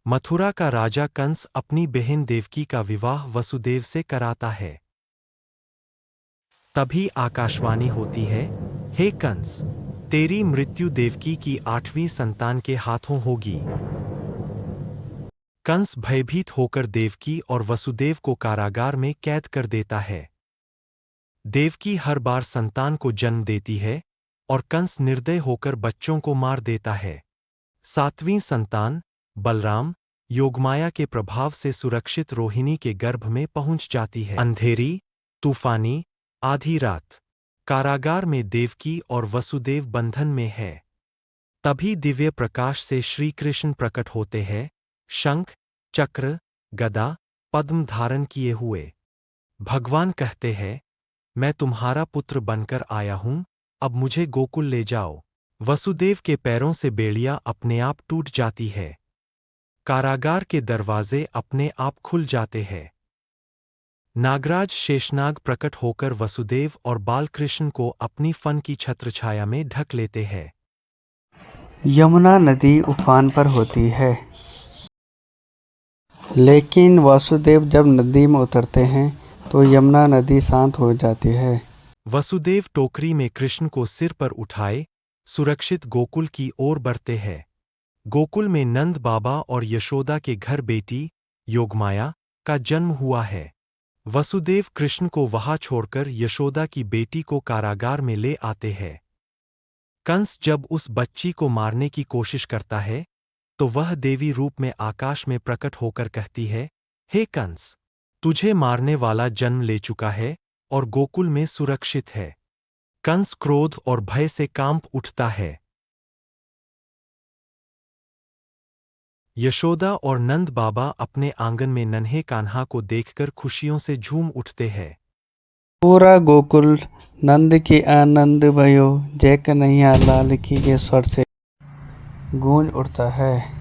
मथुरा का राजा कंस अपनी बहन देवकी का विवाह वसुदेव से कराता है। तभी आकाशवाणी होती है, हे कंस, तेरी मृत्यु देवकी की 8वीं संतान के हाथों होगी। कंस भयभीत होकर देवकी और वसुदेव को कारागार में कैद कर देता है। देवकी हर बार संतान को जन्म देती है और कंस निर्दय होकर बच्चों को मार देता है। 7वीं संतान, बलराम, योगमाया के प्रभाव से सुरक्षित रोहिणी के गर्भ में पहुंच जाती है। अंधेरी, तूफानी, आधी रात, कारागार में देवकी और वसुदेव बंधन में है। तभी दिव्य प्रकाश से श्री कृष्ण प्रकट होते हैं, शंख, चक्र, गदा, पद्म धारण किए हुए। भगवान कहते हैं, मैं तुम्हारा पुत्र बनकर आया हूं, अब मुझे गोकुल ले जाओ। वसुदेव के पैरों से बेड़ियां अपने आप टूट जाती है। कारागार के दरवाजे अपने आप खुल जाते हैं। नागराज शेषनाग प्रकट होकर वसुदेव और बालकृष्ण को अपनी फन की छत्रछाया में ढक लेते हैं। यमुना नदी उफान पर होती है, लेकिन वासुदेव जब नदी में उतरते हैं तो यमुना नदी शांत हो जाती है। वसुदेव टोकरी में कृष्ण को सिर पर उठाए सुरक्षित गोकुल की ओर बढ़ते हैं। गोकुल में नंद बाबा और यशोदा के घर बेटी, योगमाया, का जन्म हुआ है। वसुदेव कृष्ण को वहां छोड़कर यशोदा की बेटी को कारागार में ले आते हैं। कंस जब उस बच्ची को मारने की कोशिश करता है, तो वह देवी रूप में आकाश में प्रकट होकर कहती है, हे कंस, तुझे मारने वाला जन्म ले चुका है और गोकुल में सुरक्षित है। कंस क्रोध और भय से कांप उठता है। यशोदा और नंद बाबा अपने आंगन में नन्हे कान्हा को देखकर खुशियों से झूम उठते हैं। पूरा गोकुल नंद की आनंद भयो, जय कन्हैया लाल की के स्वर से गूंज उठता है।